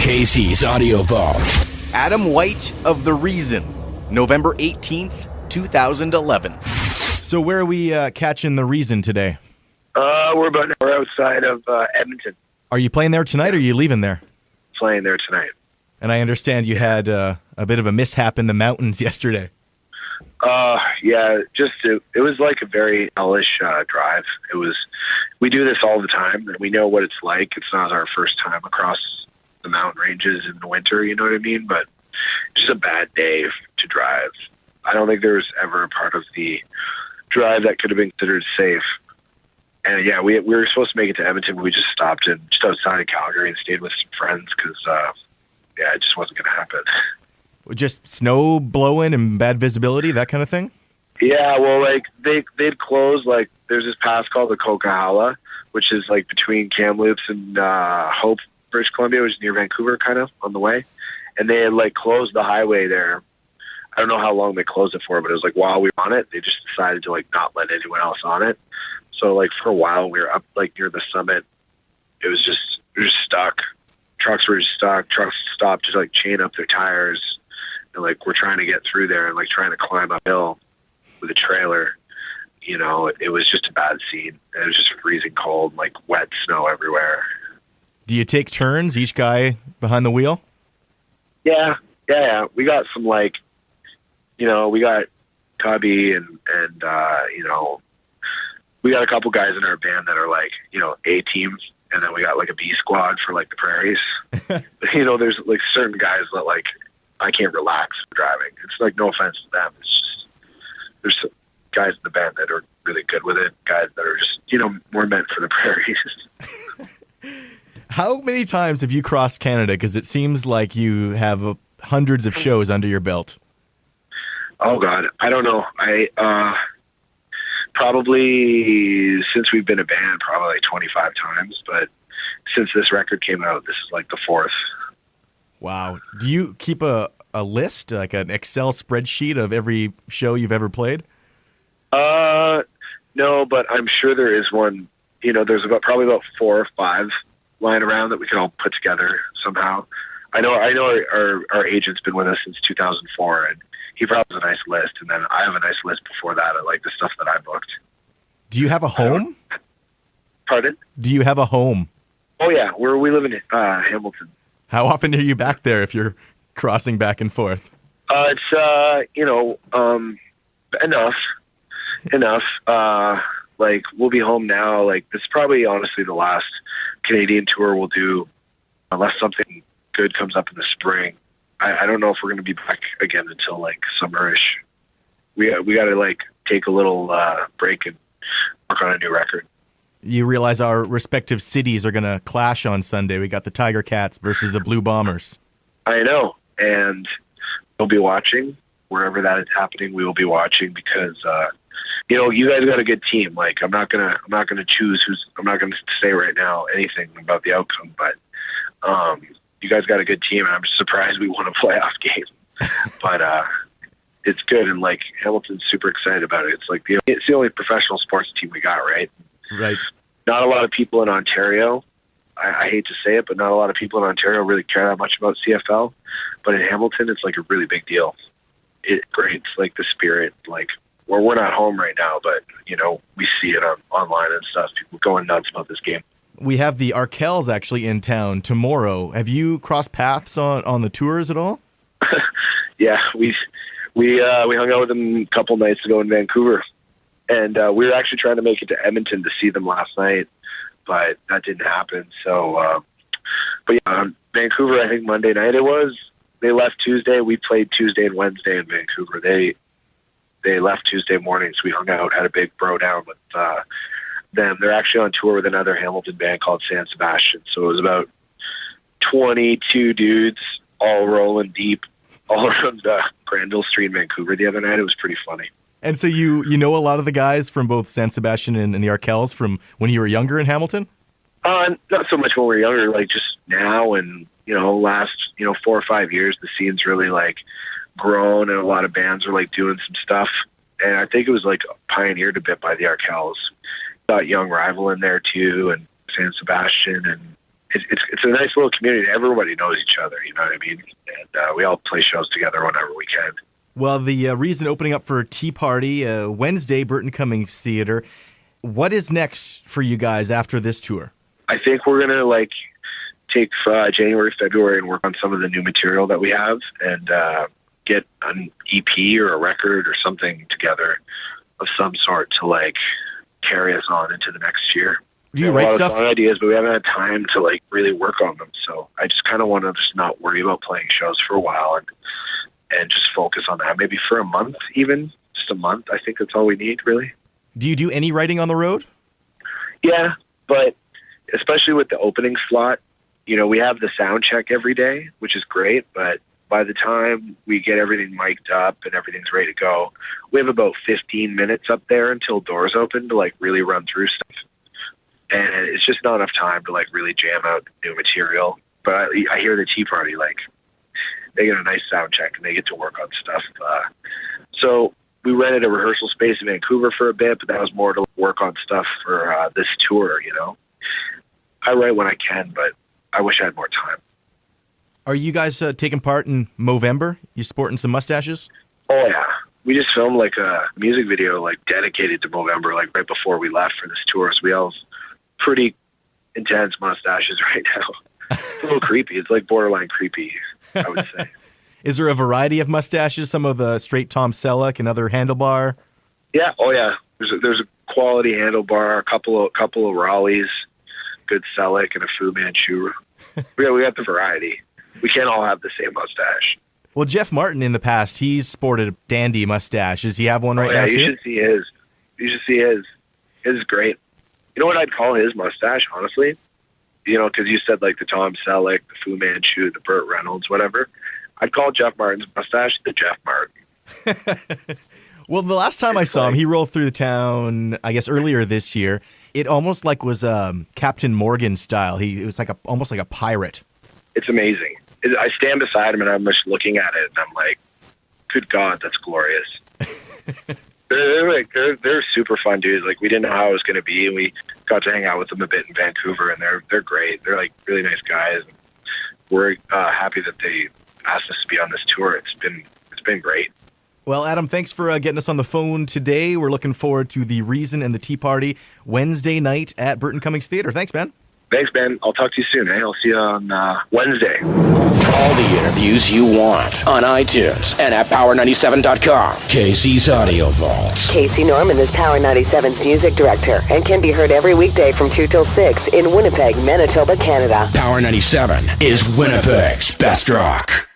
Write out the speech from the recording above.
Casey's Audio Vault. Adam White of The Reason, November 18th, 2011. So where are we catching The Reason today? We're about an hour outside of Edmonton. Are you playing there tonight or are you leaving there? Playing there tonight. And I understand you had a bit of a mishap in the mountains yesterday. It was like a very hellish drive. We do this all the time, and we know what it's like. It's not our first time across the mountain ranges in the winter, you know what I mean? But it's just a bad day to drive. I don't think there was ever a part of the drive that could have been considered safe. And yeah, we were supposed to make it to Edmonton, but we just stopped in just outside of Calgary and stayed with some friends because, it just wasn't going to happen. Just snow blowing and bad visibility, that kind of thing? Yeah, well, like they'd close, like there's this pass called the Coquihalla, which is like between Kamloops and Hope, British Columbia, which is near Vancouver kind of on the way. And they had like closed the highway there. I don't know how long they closed it for, but it was like while we were on it, they just decided to like not let anyone else on it. So like for a while we were up like near the summit. We were just stuck. Trucks were just stuck. Trucks stopped to like chain up their tires. And like we're trying to get through there and like trying to climb uphill with a trailer. You know, it was just a bad scene. It was just freezing cold, like wet snow everywhere. Do you take turns, each guy behind the wheel? Yeah. We got some like, we got Cubby and we got a couple guys in our band that are like, A teams, and then we got like a B squad for like the prairies. There's like certain guys that like I can't relax driving. It's like no offense to them. It's just there's some guys in the band that are really good with it. Guys that are just more meant for the prairies. How many times have you crossed Canada? Because it seems like you have hundreds of shows under your belt. Oh God, I don't know. Probably since we've been a band, probably like 25 times. But since this record came out, this is like the fourth. Wow. Do you keep a list, like an Excel spreadsheet of every show you've ever played? No, but I'm sure there is one. There's probably about 4 or 5 lying around that we can all put together somehow. I know our agent's been with us since 2004, and he probably has a nice list, and then I have a nice list before that of like the stuff that I booked. Do you have a home? Pardon? Do you have a home? Oh yeah, we live in Hamilton. How often are you back there if you're crossing back and forth? It's enough. Like we'll be home now. Like this is probably honestly the last Canadian tour we'll do, unless something good comes up in the spring. I don't know if we're going to be back again until like summerish. We got to like take a little break and work on a new record. You realize our respective cities are going to clash on Sunday. We got the Tiger Cats versus the Blue Bombers. I know, and we'll be watching wherever that is happening. We will be watching because you guys got a good team. Like I'm not gonna choose I'm not gonna say right now anything about the outcome, but you guys got a good team, and I'm just surprised we won a playoff game. But it's good, and like Hamilton's super excited about it. It's like it's the only professional sports team we got, right? Right. Not a lot of people in Ontario, I hate to say it, but not a lot of people in Ontario really care that much about CFL. But in Hamilton, it's like a really big deal. It creates like the spirit, like we're not home right now, but we see it online and stuff. People going nuts about this game. We have the Arkells actually in town tomorrow. Have you crossed paths on the tours at all? Yeah, we hung out with them a couple nights ago in Vancouver, and we were actually trying to make it to Edmonton to see them last night, but that didn't happen. So, Vancouver, I think Monday night it was. They left Tuesday. We played Tuesday and Wednesday in Vancouver. They left Tuesday morning, so we hung out, had a big bro down with them. They're actually on tour with another Hamilton band called San Sebastian. So it was about 22 dudes all rolling deep all around Granville Street in Vancouver the other night. It was pretty funny. And so you know a lot of the guys from both San Sebastian and the Arkells from when you were younger in Hamilton? Not so much when we were younger, like just now and, last, 4 or 5 years, the scene's really like grown and a lot of bands are like doing some stuff. And I think it was like pioneered a bit by the Arkells. Got Young Rival in there too, and San Sebastian, and it's a nice little community. Everybody knows each other, you know what I mean? And we all play shows together whenever we can. Well, the Reason opening up for Tea Party Wednesday, Burton Cummings Theater. What is next for you guys after this tour? I think we're going to take January, February and work on some of the new material that we have and get an EP or a record or something together of some sort to carry us on into the next year. Do you write stuff? A lot of ideas, but we haven't had time to really work on them. So I just kind of want to just not worry about playing shows for a while and just focus on that. Maybe for a month, even just a month. I think that's all we need, really. Do you do any writing on the road? Yeah, but especially with the opening slot, we have the sound check every day, which is great. But by the time we get everything mic'd up and everything's ready to go, we have about 15 minutes up there until doors open to really run through stuff. And it's just not enough time to really jam out new material. But I hear the Tea Party, they get a nice sound check and they get to work on stuff. So we rented a rehearsal space in Vancouver for a bit, but that was more to work on stuff for this tour, I write when I can, but I wish I had more time. Are you guys taking part in Movember? You sporting some mustaches? Oh, yeah. We just filmed a music video dedicated to Movember right before we left for this tour. So we all have pretty intense mustaches right now. It's a little creepy. It's borderline creepy, I would say. Is there a variety of mustaches? Some of the straight Tom Selleck, another handlebar? Yeah. Oh, yeah. There's a quality handlebar, a couple of Raleighs, good Selleck, and a Fu Manchu. We got the variety. We can't all have the same mustache. Well, Jeff Martin in the past, he's sported a dandy mustache. Does he have one right now, too? You should see his. You should see his. His is great. You know what I'd call his mustache, honestly? Because you said the Tom Selleck, the Fu Manchu, the Burt Reynolds, whatever. I'd call Jeff Martin's mustache the Jeff Martin. Well, the last time I saw him, he rolled through the town, I guess earlier this year. It almost was Captain Morgan style. It was almost like a pirate. It's amazing. I stand beside him and I'm just looking at it and I'm like, good God, that's glorious. They're super fun dudes. We didn't know how it was going to be, and we got to hang out with them a bit in Vancouver, and they're great. They're really nice guys. We're happy that they asked us to be on this tour. It's been great. Well, Adam, thanks for getting us on the phone today. We're looking forward to the Reason and the Tea Party Wednesday night at Burton Cummings Theater. Thanks, man. Thanks, Ben. I'll talk to you soon. I'll see you on Wednesday. All the interviews you want on iTunes and at Power97.com. Casey's Audio Vault. Casey Norman is Power 97's music director and can be heard every weekday from 2 till 6 in Winnipeg, Manitoba, Canada. Power 97 is Winnipeg's best rock.